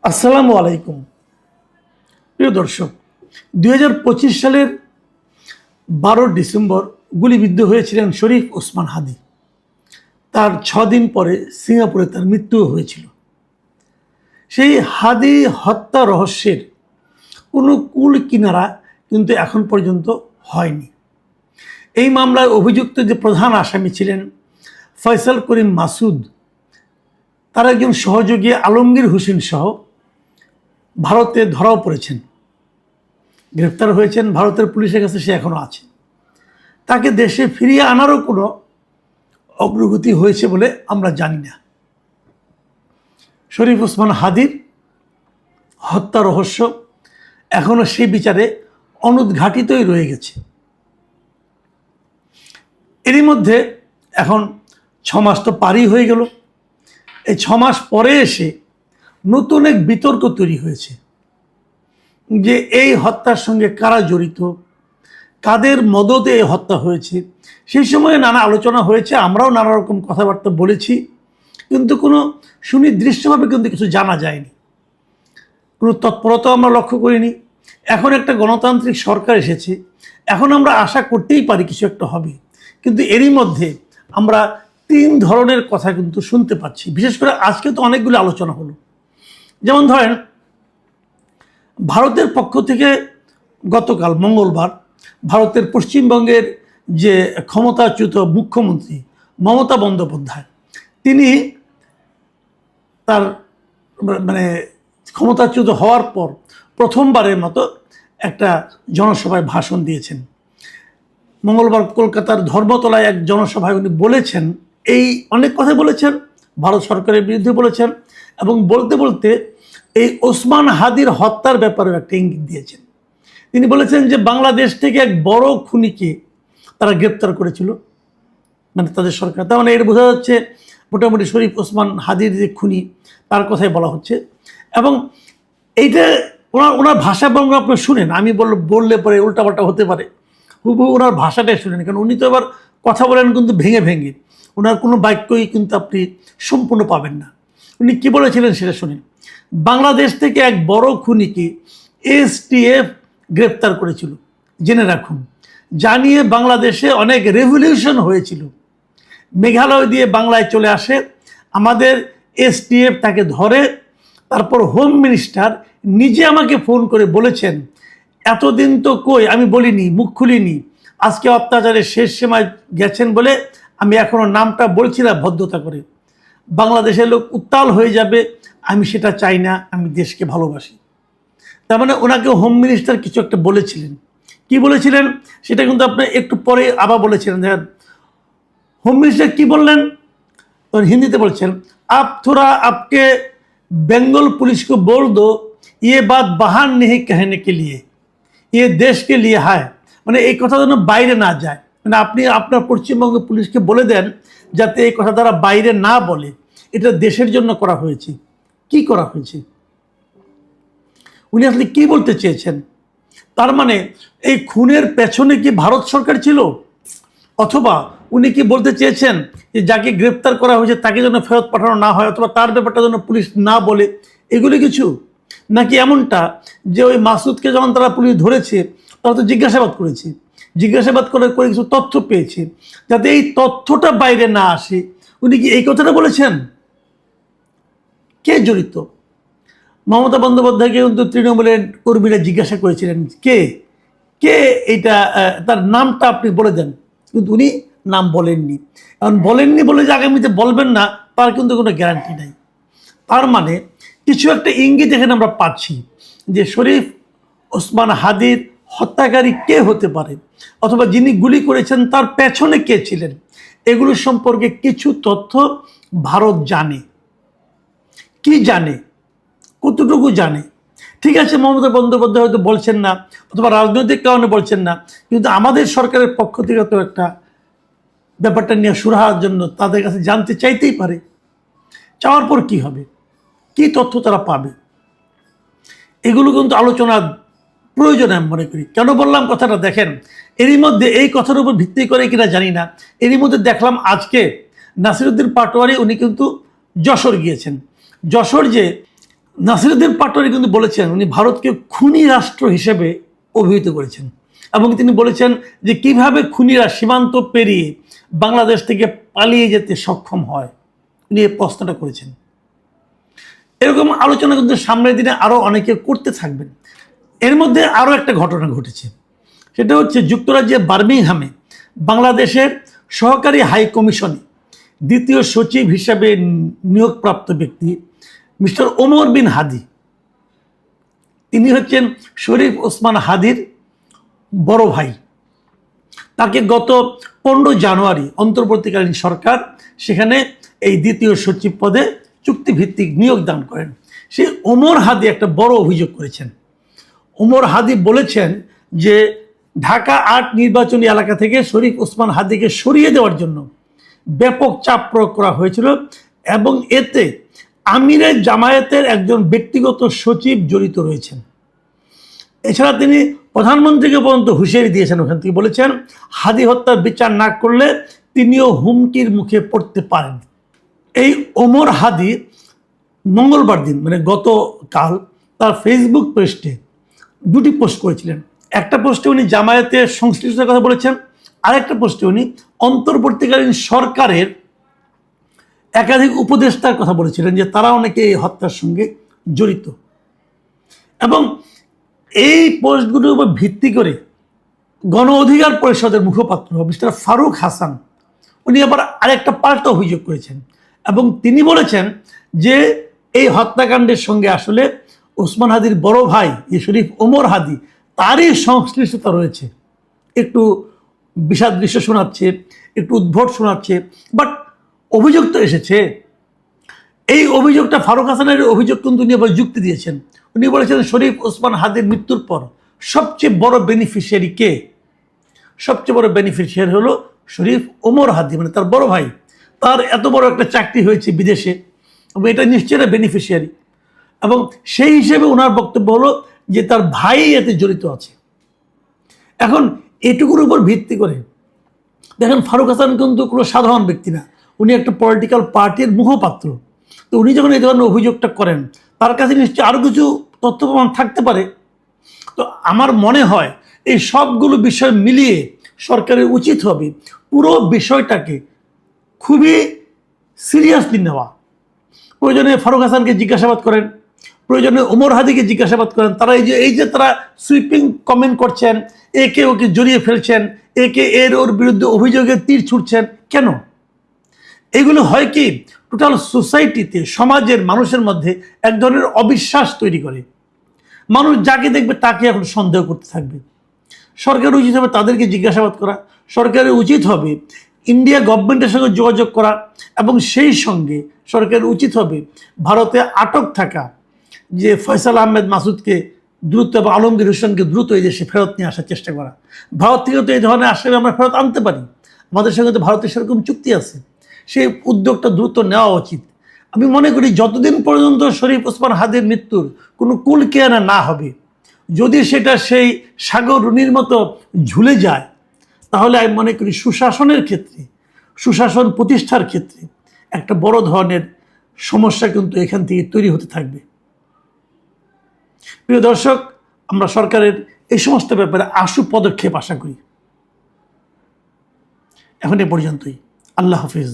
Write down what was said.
আসসালামু আলাইকুম প্রিয় দর্শক, 2025 সালের 12 ডিসেম্বর গুলিবিদ্ধ হয়েছিলেন শরীফ ওসমান হাদি। তার 6 দিন পরে সিঙ্গাপুরে তার মৃত্যুও হয়েছিল। সেই হাদি হত্যা রহস্যের কোনো কুল কিনারা কিন্তু এখন পর্যন্ত হয়নি। এই মামলায় অভিযুক্ত যে প্রধান আসামি ছিলেন ফয়সাল করিম মাসুদ, তার একজন সহযোগী আলমগীর হোসেন সহ ভারতে ধরাও পড়েছেন, গ্রেফতার হয়েছেন। ভারতের পুলিশের কাছে সে এখনও আছে। তাকে দেশে ফিরিয়ে আনারও কোনো অগ্রগতি হয়েছে বলে আমরা জানি না। শরীফ ওসমান হাদির হত্যা রহস্য এখনও সে বিচারে অনুদ্ঘাটিতই রয়ে গেছে। এরই মধ্যে এখন 6 মাস তো পারই হয়ে গেল। এই 6 মাস পরে এসে নতুন এক বিতর্ক তৈরি হয়েছে যে এই হত্যার সঙ্গে কারা জড়িত, কাদের মদতে এই হত্যা হয়েছে। সেই সময়ে নানা আলোচনা হয়েছে, আমরাও নানা রকম কথাবার্তা বলেছি, কিন্তু কোনো সুনির্দিষ্টভাবে কিন্তু কিছু জানা যায়নি, কোনো তৎপরতা আমরা লক্ষ্য করিনি। এখন একটা গণতান্ত্রিক সরকার এসেছে, এখন আমরা আশা করতেই পারি কিছু একটা হবে। কিন্তু এরই মধ্যে আমরা 3 ধরনের কথা কিন্তু শুনতে পাচ্ছি। বিশেষ করে আজকে তো অনেকগুলো আলোচনা হলো। যেমন ধরেন, ভারতের পক্ষ থেকে গতকাল মঙ্গলবার ভারতের পশ্চিমবঙ্গের যে ক্ষমতাচ্যুত মুখ্যমন্ত্রী মমতা বন্দ্যোপাধ্যায়, তিনি তার ক্ষমতাচ্যুত হওয়ার পর প্রথমবারের মতো একটা জনসভায় ভাষণ দিয়েছেন। মঙ্গলবার কলকাতার ধর্মতলায় এক জনসভায় উনি বলেছেন, এই অনেক কথা বলেছেন, ভারত সরকারের বিরুদ্ধে বলেছেন, এবং বলতে বলতে এই ওসমান হাদির হত্যার ব্যাপারে একটা ইঙ্গিত দিয়েছেন। তিনি বলেছেন যে বাংলাদেশ থেকে এক বড় খুনিকে তারা গ্রেপ্তার করেছিল, তাদের সরকার। তার মানে এর বোঝা যাচ্ছে মোটামুটি শরীফ ওসমান হাদির যে খুনি তার কথাই বলা হচ্ছে। এবং এইটা ওনার ভাষা বঙ্গ আপনি শুনেন, আমি বললে পরে উল্টাপাল্টা হতে পারে, হুবহু ওনার ভাষাটাই শুনেন, কারণ উনি তো এবার কথা বলেন কিন্তু ভেঙে ভেঙে, ওনার কোনো বাক্যই কিন্তু আপনি সম্পূর্ণ পাবেন না। উনি কী বলেছিলেন সেটা শুনেন। বাংলাদেশ থেকে এক বড় খুনিকে STF গ্রেপ্তার করেছিল, জেনে রাখুন। জানিয়ে বাংলাদেশে অনেক রেভলিউশন হয়েছিল। মেঘালয় দিয়ে বাংলায় চলে আসে, আমাদের STF তাকে ধরে। তারপর হোম মিনিস্টার নিজে আমাকে ফোন করে বলেছেন, এতদিন তো কই আমি বলিনি, মুখ খুলিনি, আজকে অত্যাচারের শেষ সীমায় গেছেন বলে আমি এখনও নামটা বলছি না ভদ্রতা করে। বাংলাদেশের লোক উত্তাল হয়ে যাবে, আমি সেটা চাই না, আমি দেশকে ভালোবাসি। তার মানে ওনাকে হোম মিনিস্টার কিছু একটা বলেছিলেন। কি বলেছিলেন সেটা কিন্তু আপনি একটু পরে আবার বলেছিলেন। দেখেন হোম মিনিস্টার কি বললেন, হিন্দিতে বলছেন, আপ থোড়া আপকে বেঙ্গল पुलिस को बोल दो ये बात बाहर नहीं कहने के लिए, ये देश के लिए है। মানে এই কথা যেন বাইরে না যায়, মানে আপনি আপনার পশ্চিমবঙ্গ পুলিশকে বলে দেন যাতে এই কথা তারা বাইরে না বলে, এটা দেশের জন্য করা হয়েছে। কি করা হয়েছে, উনি আসলে কি বলতে চেয়েছেন? তার মানে এই খুনের পেছনে কি ভারত সরকার ছিল, অথবা উনি কি বলতে চেয়েছেন যে যাকে গ্রেপ্তার করা হয়েছে তাকে যেন ফেরত পাঠানো না হয়, অথবা তার ব্যাপারটা যেন পুলিশ না বলে, এগুলি কিছু? নাকি এমনটা যে ওই মাসুদকে যখন তারা পুলিশ ধরেছে তারা তো জিজ্ঞাসাবাদ করেছে, জিজ্ঞাসাবাদ করে কিছু তথ্য পেয়েছে, যাতে এই তথ্যটা বাইরে না আসে, উনি কি এই কথাটা বলেছেন? কে জড়িত? মমতা বন্দ্যোপাধ্যায়কে কিন্তু তৃণমূলের কর্মীরা জিজ্ঞাসা করেছিলেন, কে কে এটা, তার নামটা আপনি বলে দেন, কিন্তু উনি নাম বলেননি। এখন বলেননি বলে যে আগামীতে বলবেন না তার কিন্তু কোনো গ্যারান্টি নাই। তার মানে কিছু একটা ইঙ্গিত এখানে আমরা পাচ্ছি যে শরীফ ওসমান হাদির হত্যাকারী কে হতে পারে, অথবা যিনি গুলি করেছেন তার পেছনে কে ছিলেন, এগুলো সম্পর্কে কিছু তথ্য ভারত জানে। কি জানে, কতটুকু জানে? ঠিক আছে, মমতা বন্দ্যোপাধ্যায় হয়তো বলছেন না, অথবা রাজনৈতিক কারণে বলছেন না, কিন্তু আমাদের সরকারের পক্ষ থেকে তো একটা ব্যাপারটা নিয়ে সুরাহার জন্য তাদের কাছে জানতে চাইতেই পারে। চাওয়ার পর কি হবে, কি তথ্য তারা পাবে, এগুলো কিন্তু আলোচনার প্রয়োজন আমি মনে করি। কেন বললাম কথাটা, দেখেন এরই মধ্যে এই কথার উপর ভিত্তি করে কিনা জানি না, এরই মধ্যে দেখলাম আজকে নাসিরউদ্দিন পাটোয়ারি উনি কিন্তু যশোর গিয়েছেন। যশোর যে নাসিরুদ্দিন পাটোয়ারি কিন্তু বলেছেন উনি ভারতকে খুনি রাষ্ট্র হিসেবে অভিহিত করেছেন এবং তিনি বলেছেন যে কিভাবে খুনিরা সীমান্ত পেরিয়ে বাংলাদেশ থেকে পালিয়ে যেতে সক্ষম হয়, উনি এই প্রশ্নটা করেছেন। এরকম আলোচনা কিন্তু সামনের দিনে আরও অনেকে করতে থাকবেন। এর মধ্যে আরও একটা ঘটনা ঘটেছে, সেটা হচ্ছে যুক্তরাজ্যের বার্মিংহামে বাংলাদেশের সহকারী হাই কমিশনে দ্বিতীয় সচিব হিসাবে নিয়োগপ্রাপ্ত ব্যক্তি মিস্টার ওমর বিন হাদি, তিনি হচ্ছেন শরীফ ওসমান হাদির বড় ভাই। তাকে গত 15 জানুয়ারি অন্তর্বর্তীকালীন সরকার সেখানে এই দ্বিতীয় সচিব পদে চুক্তিভিত্তিক নিয়োগ দান করেন। সেই ওমর হাদি একটা বড় অভিযোগ করেছেন। ওমর হাদি বলেছেন যে ঢাকা 8 নির্বাচনী এলাকা থেকে শরীফ ওসমান হাদিকে সরিয়ে দেওয়ার জন্য ব্যাপক চাপ প্রয়োগ করা হয়েছিল এবং এতে আমিরের জামায়াতের একজন ব্যক্তিগত সচিব জড়িত রয়েছেন। এছাড়া তিনি প্রধানমন্ত্রীকে পর্যন্ত হুঁশিয়ারি দিয়েছেন, ওখান থেকে বলেছেন হাদি হত্যার বিচার না করলে তিনিও হুমকির মুখে পড়তে পারেন। এই ওমর হাদি মঙ্গলবার দিন মানে গতকাল তার ফেসবুক পোস্টে 2টি পোস্ট করেছিলেন। একটা পোস্টে উনি জামায়াতের সংশ্লিষ্টতার কথা বলেছেন, আরেকটা পোস্টে উনি অন্তর্বর্তীকালীন সরকারের একাধিক উপদেষ্টার কথা বলেছিলেন যে তারা অনেকে এই হত্যার সঙ্গে জড়িত। এবং এই পোস্টগুলোর উপর ভিত্তি করে গণ অধিকার পরিষদের মুখপাত্র মিস্টার ফারুক হাসান উনি আবার আরেকটা পাল্টা অভিযোগ করেছেন এবং তিনি বলেছেন যে এই হত্যাকাণ্ডের সঙ্গে আসলে ওসমান হাদির বড় ভাই শরীফ ওমর হাদি তারই সংশ্লিষ্টতা রয়েছে। একটু বিষাদ দৃশ্য শোনাচ্ছে, একটু উদ্ভট শোনাচ্ছে, বাট অভিযোগ তো এসেছে। এই অভিযোগটা ফারুক হাসানের অভিযোগ কিন্তু উনি আবার যুক্তি দিয়েছেন। উনি বলেছেন শরীফ ওসমান হাদির মৃত্যুর পর সবচেয়ে বড় বেনিফিশিয়ারি কে? সবচেয়ে বড় বেনিফিশিয়ারি হলো শরীফ ওমর হাদি, মানে তার বড় ভাই। তার এত বড় একটা চাকরি হয়েছে বিদেশে এবং এটা নিশ্চয়ই বেনিফিশিয়ারি, এবং সেই হিসেবে ওনার বক্তব্য হলো যে তার ভাই এতে জড়িত আছে। এখন এটুকুর উপর ভিত্তি করে দেখেন ফারুক হাসান কিন্তু কোনো সাধারণ ব্যক্তি না, উনি একটা পলিটিক্যাল পার্টির মুখপাত্র। তো উনি যখন এই ধরনের অভিযোগটা করেন তার কাছে নিশ্চয়ই আরও কিছু তথ্য প্রমাণ থাকতে পারে। তো আমার মনে হয় এই সবগুলো বিষয় মিলিয়ে সরকারের উচিত হবে পুরো বিষয়টাকে খুবই সিরিয়াসলি নেওয়া। প্রয়োজনে ফারুক হাসানকে জিজ্ঞাসাবাদ করেন, প্রয়োজনে ওমর হাদিকে জিজ্ঞাসাবাদ করেন। তারা এই যে তারা সুইপিং কমেন্ট করছেন, একে ওকে জড়িয়ে ফেলছেন, একে ওর বিরুদ্ধে অভিযোগের তীর ছুটছেন, কেন? এগুলো হয় কি টোটাল সোসাইটিতে, সমাজের মানুষের মধ্যে এক ধরনের অবিশ্বাস তৈরি করে। মানুষ যাকে দেখবে তাকে এখন সন্দেহ করতে থাকবে। সরকারের উচিত হবে তাদেরকে জিজ্ঞাসাবাদ করা, সরকারের উচিত হবে ইন্ডিয়া গভর্নমেন্টের সঙ্গে যোগাযোগ করা, এবং সেই সঙ্গে সরকারের উচিত হবে ভারতে আটক থাকা যে ফয়সাল আহমেদ মাসুদকে দ্রুত এবং আলমগীর হোসেনকে দ্রুত এই দেশে ফেরত নিয়ে আসার চেষ্টা করা। ভারত থেকে তো এই ধরনের আসামে আমরা ফেরত আনতে পারি, আমাদের সঙ্গে তো ভারতের সেরকম চুক্তি আছে, সেই উদ্যোগটা দ্রুত নেওয়া উচিত। আমি মনে করি যতদিন পর্যন্ত শরীফ ওসমান হাদির মৃত্যুর কোনো কুল কেয়ানা না হবে, যদি সেটা সেই সাগর রুনির মতো ঝুলে যায়, তাহলে আমি মনে করি সুশাসনের ক্ষেত্রে, সুশাসন প্রতিষ্ঠার ক্ষেত্রে একটা বড় ধরনের সমস্যা কিন্তু এখান থেকে তৈরি হতে থাকবে। প্রিয় দর্শক, আমরা সরকারের এই সমস্ত ব্যাপারে আশু পদক্ষেপ আশা করি। এখন এ পর্যন্তই। আল্লাহ হাফিজ।